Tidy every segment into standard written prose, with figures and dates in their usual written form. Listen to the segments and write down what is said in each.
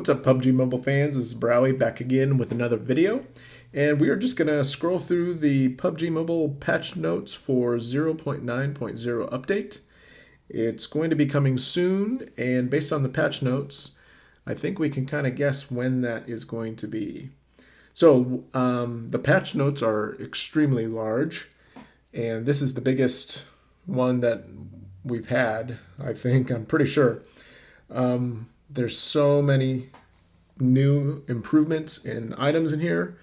What's up, Pubg Mobile fans? This is Browie back again with another video. And we are just going to scroll through the Pubg Mobile patch notes for 0.9.0 update. It's going to be coming soon, and based on the patch notes, I think we can kind of guess when that is going to be. So the patch notes are extremely large, and this is the biggest one that we've had, I think. I'm pretty sure. There's so many new improvements and items in here.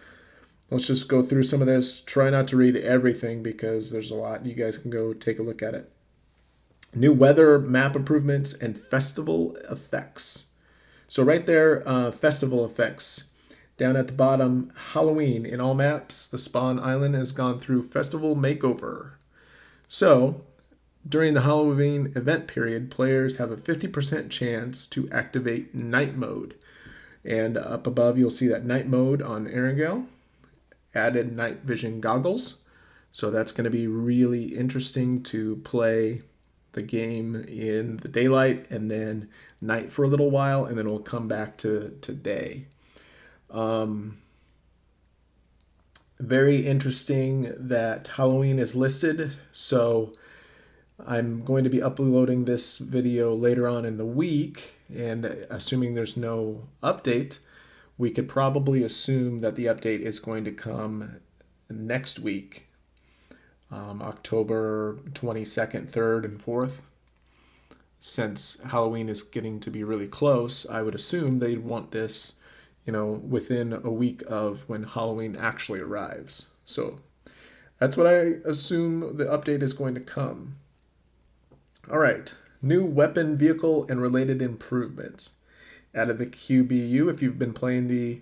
Let's just go through some of this. Try not to read everything because there's a lot. You guys can go take a look at it. New weather map improvements and festival effects. So right there, festival effects. Down at the bottom, Halloween in all maps. The spawn island has gone through festival makeover. So during the Halloween event period, players have a 50% chance to activate night mode. And up above, you'll see that night mode on Erangel. Added night vision goggles. So that's going to be really interesting to play the game in the daylight and then night for a little while, and then we'll come back to day. Very interesting that Halloween is listed. So I'm going to be uploading this video later on in the week, and assuming there's no update, we could probably assume that the update is going to come next week, October 22nd, 3rd, and 4th. Since Halloween is getting to be really close, I would assume they'd want this, within a week of when Halloween actually arrives. So that's what I assume the update is going to come. All right, new weapon, vehicle, and related improvements. Added the QBU. If you've been playing the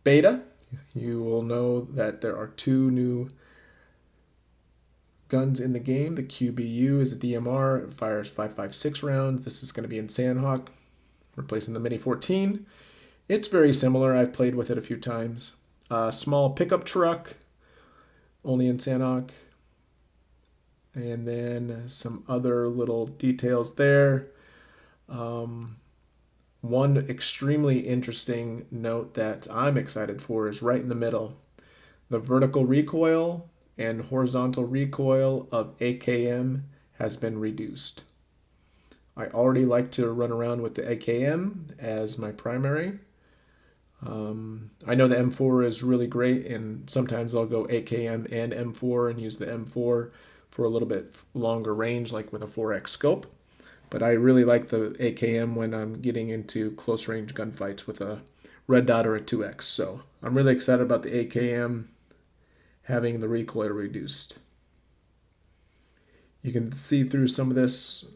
beta, you will know that there are two new guns in the game. The QBU is a DMR. It fires 5.56 rounds. This is going to be in Sandhawk, replacing the Mini 14. It's very similar. I've played with it a few times. Small pickup truck, only in Sandhawk. And then some other little details there. One extremely interesting note that I'm excited for is right in the middle. The vertical recoil and horizontal recoil of AKM has been reduced. I already like to run around with the AKM as my primary. I know the M4 is really great, and sometimes I'll go AKM and M4 and use the M4 for a little bit longer range, like with a 4X scope. But I really like the AKM when I'm getting into close range gunfights with a red dot or a 2X. So I'm really excited about the AKM having the recoil reduced. You can see through some of this,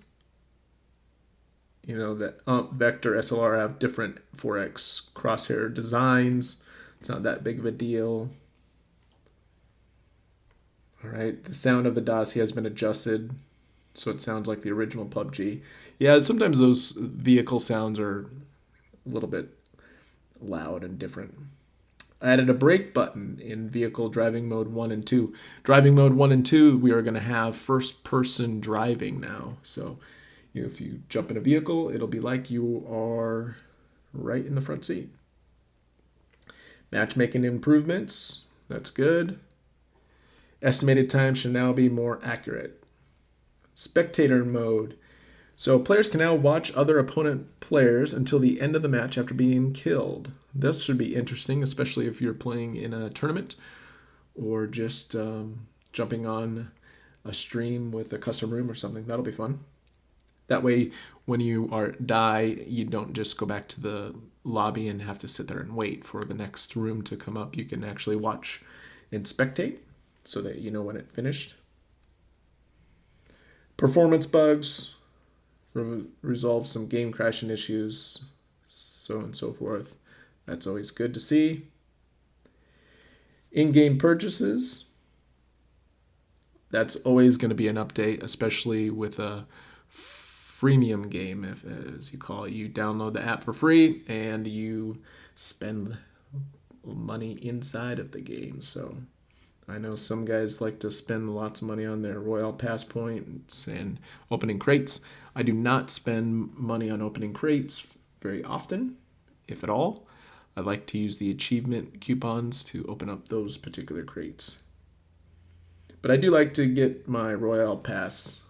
that Vector SLR have different 4X crosshair designs. It's not that big of a deal. All right, the sound of the dossier has been adjusted, so it sounds like the original PUBG. Yeah, sometimes those vehicle sounds are a little bit loud and different. I added a brake button in vehicle driving mode 1 and 2. Driving mode 1 and 2, we are going to have first-person driving now. So if you jump in a vehicle, it'll be like you are right in the front seat. Matchmaking improvements, that's good. Estimated time should now be more accurate. Spectator mode. So players can now watch other opponent players until the end of the match after being killed. This should be interesting, especially if you're playing in a tournament or just jumping on a stream with a custom room or something. That'll be fun. That way, when you die, you don't just go back to the lobby and have to sit there and wait for the next room to come up. You can actually watch and spectate so that you know when it finished. Performance bugs, resolve some game crashing issues, so on and so forth. That's always good to see. In-game purchases. That's always going to be an update, especially with a freemium game, as you call it. You download the app for free and you spend money inside of the game. So I know some guys like to spend lots of money on their Royal Pass points and opening crates. I do not spend money on opening crates very often, if at all. I like to use the achievement coupons to open up those particular crates. But I do like to get my Royale Pass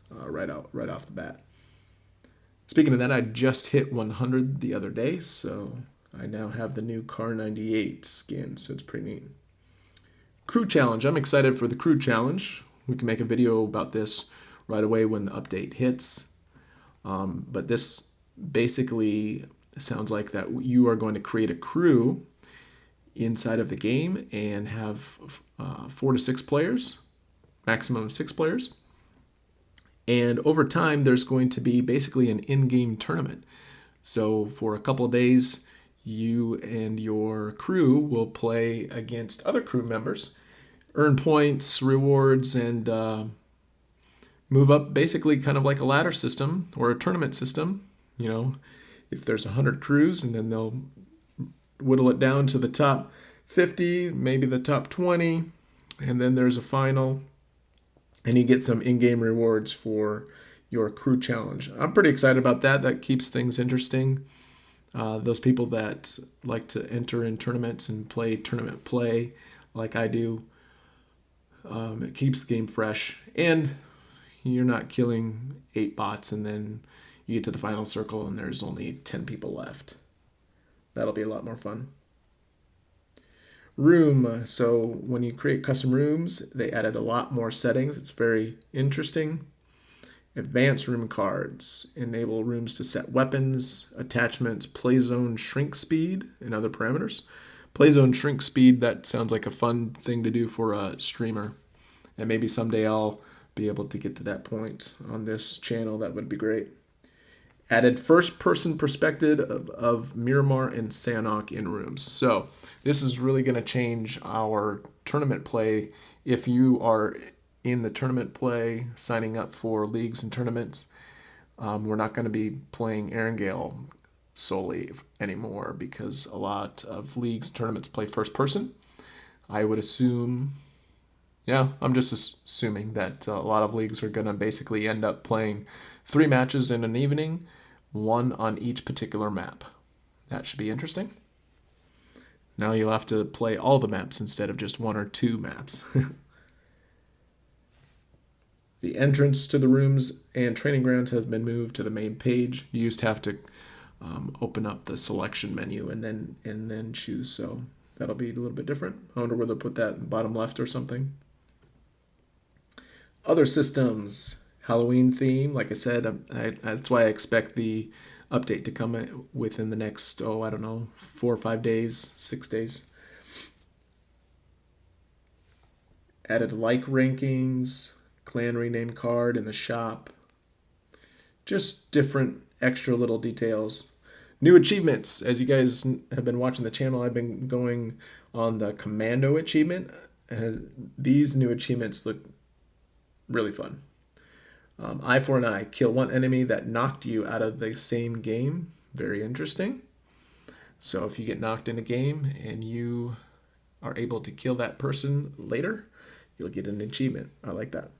right off the bat. Speaking of that, I just hit 100 the other day, so I now have the new Car 98 skin, so it's pretty neat. Crew Challenge. I'm excited for the Crew Challenge. We can make a video about this right away when the update hits. But this basically sounds like that you are going to create a crew inside of the game and have 4 to 6 players, maximum of 6 players. And over time, there's going to be basically an in-game tournament. So for a couple of days, you and your crew will play against other crew members, earn points, rewards, and move up basically kind of like a ladder system or a tournament system. You know, if there's 100 crews, and then they'll whittle it down to the top 50, maybe the top 20, and then there's a final, and you get some in-game rewards for your crew challenge. I'm pretty excited about that. That keeps things interesting. Those people that like to enter in tournaments and play tournament play like I do, it keeps the game fresh, and you're not killing 8 bots and then you get to the final circle and there's only 10 people left. That'll be a lot more fun. Room. So when you create custom rooms, they added a lot more settings. It's very interesting. Advanced room cards enable rooms to set weapons, attachments, play zone shrink speed, and other parameters. Play zone shrink speed, that sounds like a fun thing to do for a streamer. And maybe someday I'll be able to get to that point on this channel. That would be great. Added first-person perspective of Miramar and Sanhok in rooms. So this is really going to change our tournament play. If you are in the tournament play, signing up for leagues and tournaments, we're not going to be playing Erangel solely anymore because a lot of leagues and tournaments play first-person. I would assume, yeah, I'm just assuming that a lot of leagues are going to basically end up playing 3 matches in an evening, 1 on each particular map. That should be interesting. Now you'll have to play all the maps instead of just 1 or 2 maps. The entrance to the rooms and training grounds have been moved to the main page. You used to have to open up the selection menu and then choose, so that'll be a little bit different. I wonder where they'll put that in the bottom left or something. Other systems. Halloween theme, like I said, that's why I expect the update to come within the next, 4 or 5 days, 6 days. Added like rankings, clan rename card in the shop. Just different extra little details. New achievements. As you guys have been watching the channel, I've been going on the Commando achievement. These new achievements look really fun. Eye for an eye. Kill one enemy that knocked you out of the same game. Very interesting. So if you get knocked in a game and you are able to kill that person later, you'll get an achievement. I like that.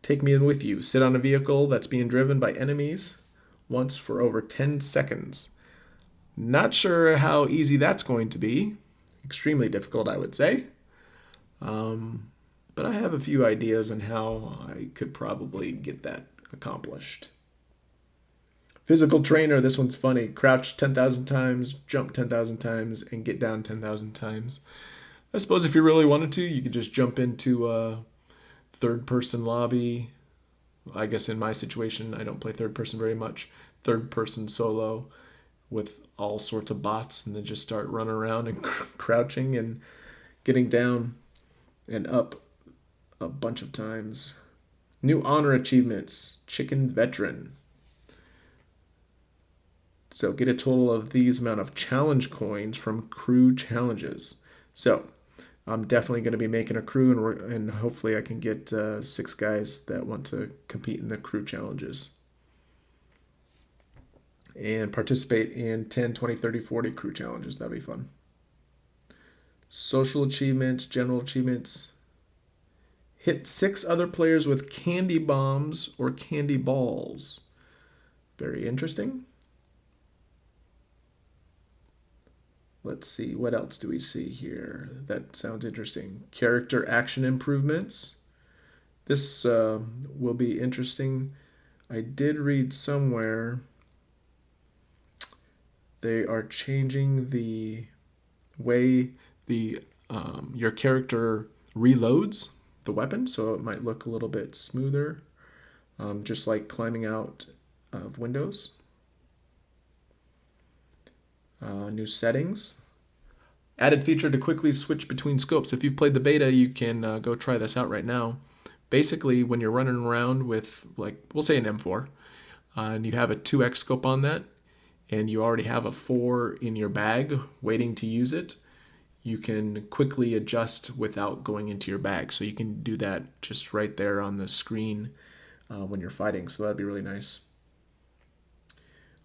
Take me in with you. Sit on a vehicle that's being driven by enemies once for over 10 seconds. Not sure how easy that's going to be. Extremely difficult, I would say. But I have a few ideas on how I could probably get that accomplished. Physical trainer, this one's funny. Crouch 10,000 times, jump 10,000 times, and get down 10,000 times. I suppose if you really wanted to, you could just jump into a third-person lobby. I guess in my situation, I don't play third-person very much. Third-person solo with all sorts of bots, and then just start running around and crouching and getting down and up a bunch of times. New honor achievements. Chicken Veteran. So get a total of these amount of challenge coins from crew challenges. So I'm definitely going to be making a crew, and hopefully I can get 6 guys that want to compete in the crew challenges and participate in 10, 20, 30, 40 crew challenges. That'd be fun. Social achievements, general achievements. Hit 6 other players with candy bombs or candy balls. Very interesting. Let's see, what else do we see here? That sounds interesting. Character action improvements. This will be interesting. I did read somewhere they are changing the way the your character reloads the weapon, so it might look a little bit smoother, just like climbing out of windows. New settings. Added feature to quickly switch between scopes. If you've played the beta, you can go try this out right now. Basically, when you're running around with, like, we'll say an M4, and you have a 2x scope on that, and you already have a 4 in your bag waiting to use it, you can quickly adjust without going into your bag. So you can do that just right there on the screen when you're fighting. So that'd be really nice.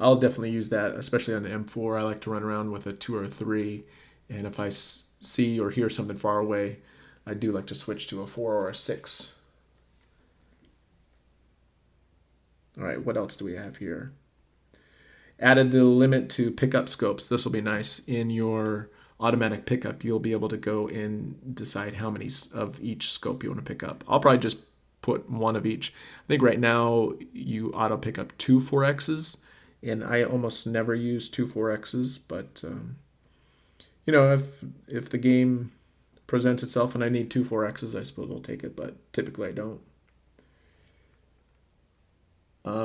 I'll definitely use that, especially on the M4. I like to run around with a 2 or a 3, and if I see or hear something far away, I do like to switch to a 4 or a 6. All right, what else do we have here? Added the limit to pickup scopes. This will be nice. In your automatic pickup, you'll be able to go and decide how many of each scope you want to pick up. I'll probably just put one of each. I think right now you auto pick up 2 4Xs, and I almost never use 2 4Xs, but you know, if the game presents itself and I need 2 4Xs, I suppose I'll take it, but typically I don't.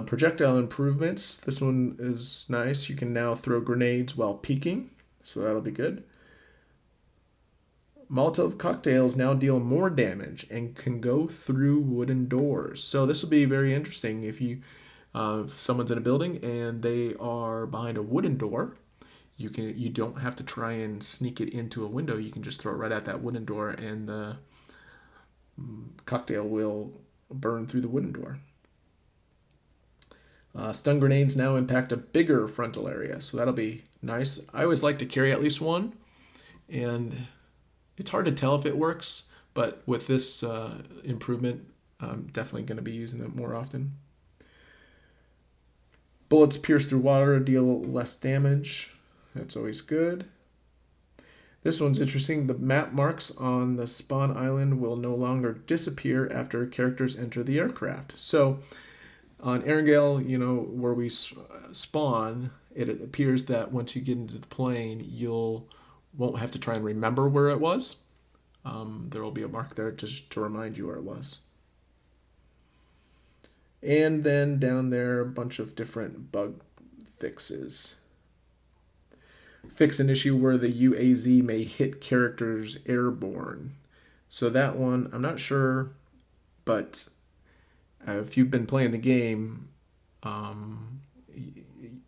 Projectile improvements. This one is nice. You can now throw grenades while peeking, so that'll be good. Molotov cocktails now deal more damage and can go through wooden doors. So this will be very interesting if if someone's in a building and they are behind a wooden door. You don't have to try and sneak it into a window. You can just throw it right at that wooden door, and the cocktail will burn through the wooden door. Stun grenades now impact a bigger frontal area, so that'll be nice. I always like to carry at least one, and it's hard to tell if it works, but with this improvement, I'm definitely going to be using it more often. Bullets pierce through water, deal less damage. That's always good. This one's interesting. The map marks on the spawn island will no longer disappear after characters enter the aircraft. So on Erangel, you know, where we spawn, it appears that once you get into the plane, won't have to try and remember where it was. There will be a mark there just to remind you where it was. And then down there, a bunch of different bug fixes. Fix an issue where the UAZ may hit characters airborne. So that one, I'm not sure, but if you've been playing the game, the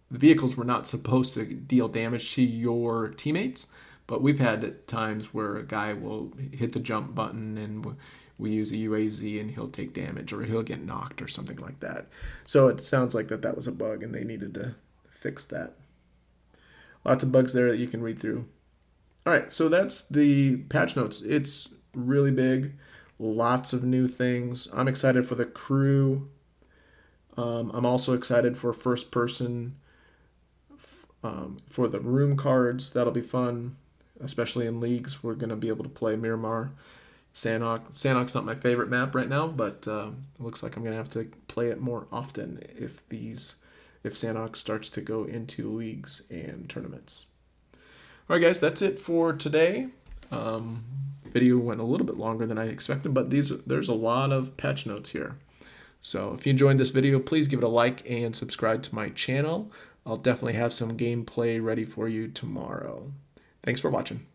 vehicles were not supposed to deal damage to your teammates, but we've had times where a guy will hit the jump button and we use a UAZ and he'll take damage, or he'll get knocked or something like that. So it sounds like that was a bug and they needed to fix that. Lots of bugs there that you can read through. All right, so that's the patch notes. It's really big. Lots of new things. I'm excited for the crew. I'm also excited for first person for the room cards. That'll be fun, especially in leagues. We're going to be able to play Miramar. Sanhok's not my favorite map right now, but it looks like I'm going to have to play it more often if Sanhok starts to go into leagues and tournaments. All right, guys, that's it for today. Video went a little bit longer than I expected, but there's a lot of patch notes here. So if you enjoyed this video, please give it a like and subscribe to my channel. I'll definitely have some gameplay ready for you tomorrow. Thanks for watching.